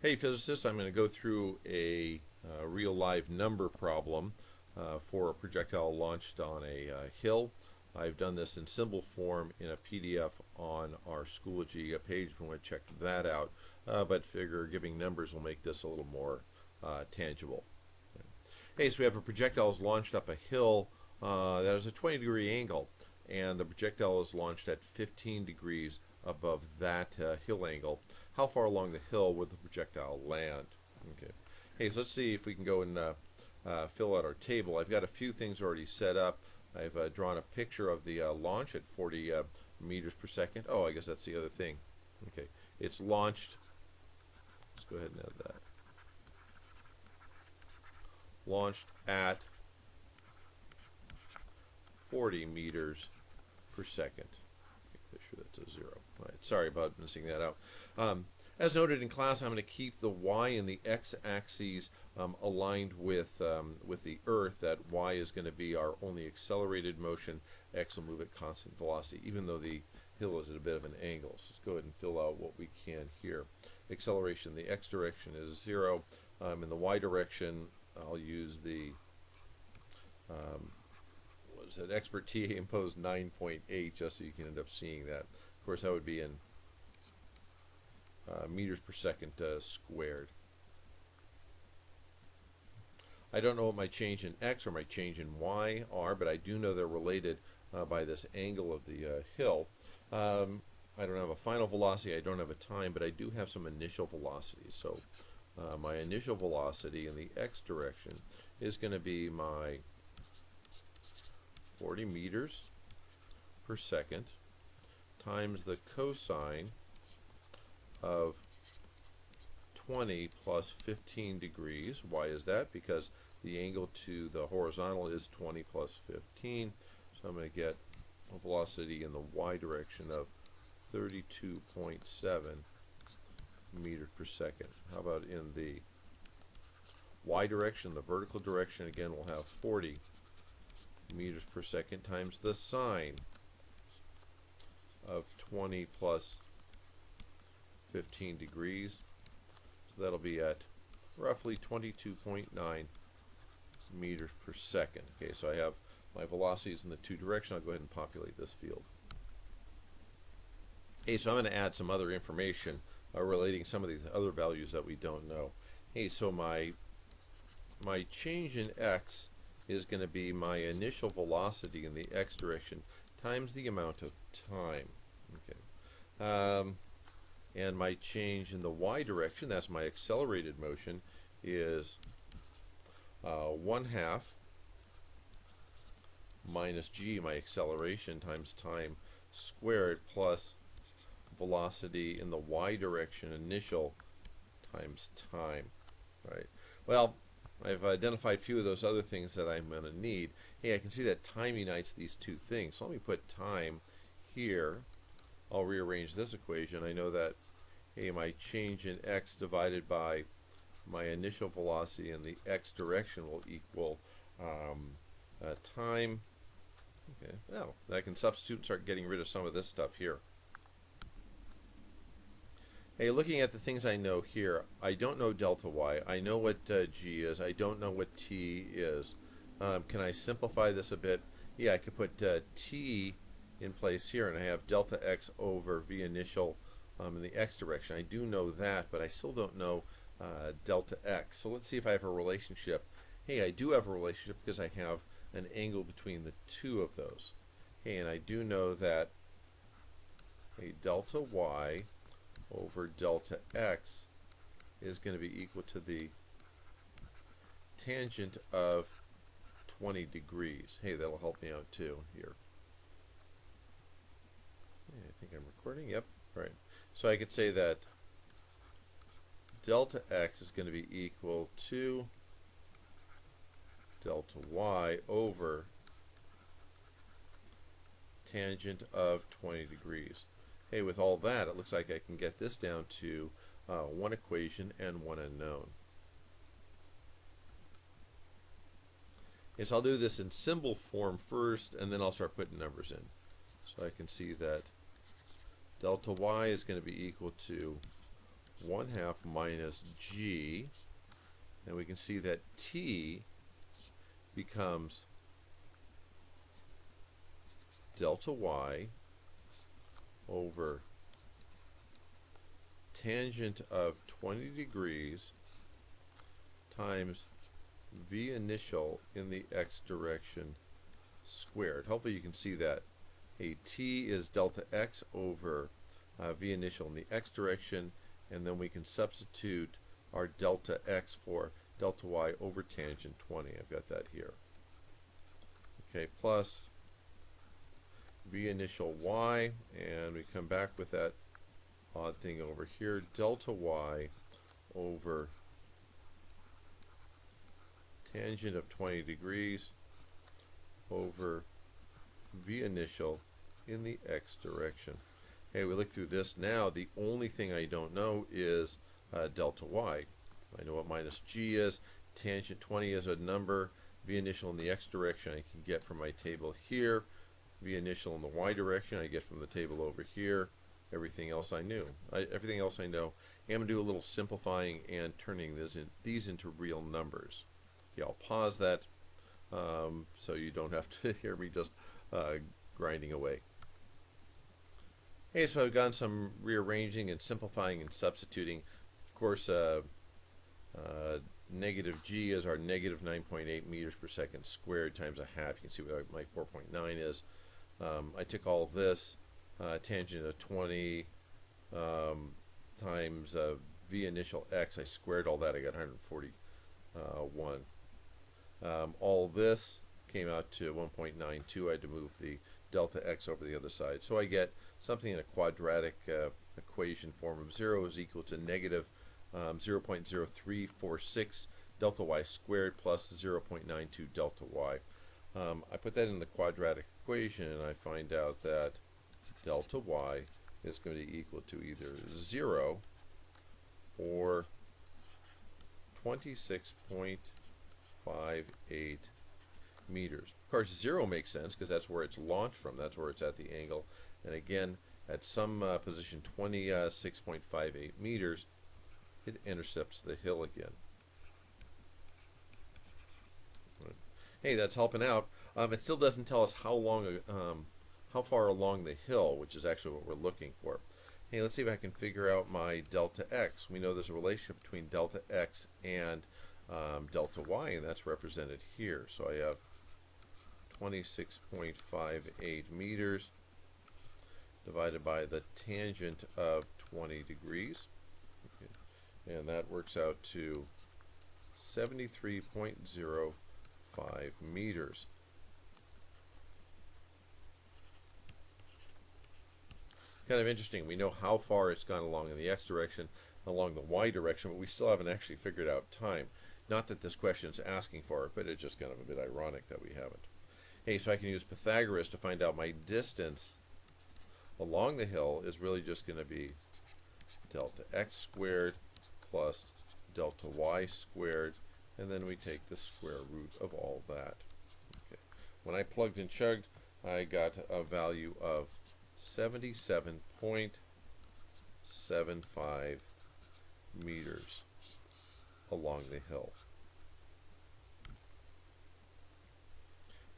Hey physicists, I'm going to go through a real live number problem for a projectile launched on a hill. I've done this in symbol form in a PDF on our Schoology page if you want to check that out, but figure giving numbers will make this a little more tangible. Hey, so we have a projectile is launched up a hill that has a 20-degree angle, and the projectile is launched at 15 degrees above that hill angle. How far along the hill would the projectile land? Okay. Hey, so let's see if we can go and fill out our table. I've got a few things already set up. I've drawn a picture of the launch at 40 meters per second. Oh, I guess that's the other thing. Okay, it's launched. Let's go ahead and add that. Launched at 40 meters per second. Make sure that's a 0. All right, sorry about missing that out. As noted in class, I'm going to keep the y and the x-axes aligned with the Earth. That y is going to be our only accelerated motion. X will move at constant velocity, even though the hill is at a bit of an angle. So let's go ahead and fill out what we can here. Acceleration, the x direction is 0. In the y direction, I'll use the what is that? Expert TA imposed 9.8, just so you can end up seeing that. Of course, that would be in meters per second squared. I don't know what my change in x or my change in y are, but I do know they're related by this angle of the hill. I don't have a final velocity, I don't have a time, but I do have some initial velocities. So my initial velocity in the x direction is going to be my 40 meters per second times the cosine of 20 plus 15 degrees. Why is that? Because the angle to the horizontal is 20 plus 15. So I'm going to get a velocity in the y direction of 32.7 meters per second. How about in the y direction, the vertical direction? Again, we'll have 40 meters per second times the sine of 20 plus 15 degrees. So that'll be at roughly 22.9 meters per second. Okay, so I have my velocities in the two directions. I'll go ahead and populate this field. Okay, so I'm going to add some other information relating some of these other values that we don't know. Hey, so my change in x is going to be my initial velocity in the x direction times the amount of time. Okay. And my change in the y direction, that's my accelerated motion, is 1/2 minus g, my acceleration, times time squared, plus velocity in the y direction initial times time. Right. Well, I've identified a few of those other things that I'm going to need. Hey, I can see that time unites these two things. So let me put time here. I'll rearrange this equation. I know that, hey, my change in x divided by my initial velocity in the x direction will equal time. Okay, well, I can substitute and start getting rid of some of this stuff here. Hey, looking at the things I know here, I don't know delta y. I know what g is. I don't know what t is. Can I simplify this a bit? Yeah, I could put t in place here, and I have delta x over v initial in the x direction. I do know that, but I still don't know delta x. So let's see if I have a relationship. Hey, I do have a relationship because I have an angle between the two of those. Hey, and I do know that a delta y over delta x is going to be equal to the tangent of 20 degrees. Hey, that'll help me out too here. I think I'm recording. Yep. Right. So I could say that delta x is going to be equal to delta y over tangent of 20 degrees. Hey, with all that, it looks like I can get this down to one equation and one unknown. Yes, I'll do this in symbol form first, and then I'll start putting numbers in. So I can see that delta y is going to be equal to 1/2 minus g, and we can see that t becomes delta y over tangent of 20 degrees times v initial in the x direction squared. Hopefully you can see that. A t is delta x over v initial in the x direction, and then we can substitute our delta x for delta y over tangent 20. I've got that here. Okay, plus v initial y, and we come back with that odd thing over here, delta y over tangent of 20 degrees over v initial in the x direction. Okay, we look through this now. The only thing I don't know is delta y. I know what minus g is. Tangent 20 is a number. V initial in the x direction I can get from my table here. V initial in the y direction I get from the table over here. Everything else I knew. Everything else I know. I'm going to do a little simplifying and turning these into real numbers. Okay, I'll pause that so you don't have to hear me just grinding away. Okay, so I've done some rearranging and simplifying and substituting. Of course, negative g is our negative 9.8 meters per second squared times a half. You can see what my 4.9 is. I took all of this, tangent of 20 times v initial x. I squared all that. I got 141. All this came out to 1.92. I had to move the delta x over the other side. So I get something in a quadratic equation form of 0 is equal to negative 0.0346 delta y squared plus 0.92 delta y. I put that in the quadratic equation and I find out that delta y is going to be equal to either 0 or 26.58 meters. Of course, 0 makes sense because that's where it's launched from. That's where it's at the angle. And again, at some position 26.58 meters, it intercepts the hill again. Right. Hey, that's helping out. It still doesn't tell us how far along the hill, which is actually what we're looking for. Hey, let's see if I can figure out my delta x. We know there's a relationship between delta x and delta y, and that's represented here. So I have 26.58 meters divided by the tangent of 20 degrees. Okay. And that works out to 73.05 meters. Kind of interesting. We know how far it's gone along in the x direction, along the y direction, but we still haven't actually figured out time. Not that this question is asking for it, but it's just kind of a bit ironic that we haven't. Hey, so I can use Pythagoras to find out my distance along the hill is really just going to be delta x squared plus delta y squared, and then we take the square root of all that. Okay. When I plugged and chugged, I got a value of 77.75 meters along the hill.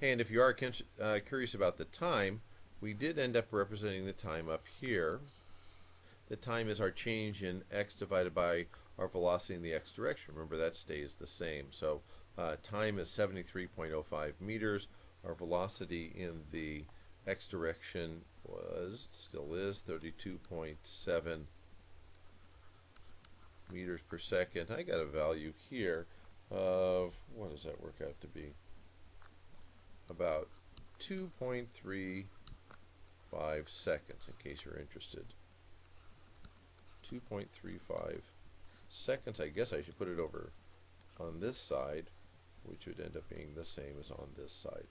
And if you are curious about the time, we did end up representing the time up here. The time is our change in x divided by our velocity in the x direction. Remember, that stays the same. So time is 73.05 meters. Our velocity in the x direction still is 32.7 meters per second. I got a value here of, what does that work out to be? About 2.35 seconds, in case you're interested. 2.35 seconds. I guess I should put it over on this side, which would end up being the same as on this side.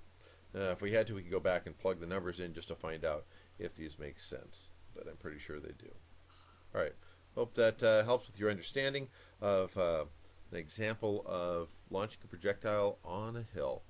If we had to, we could go back and plug the numbers in just to find out if these make sense, but I'm pretty sure they do. All right, hope that helps with your understanding of an example of launching a projectile on a hill.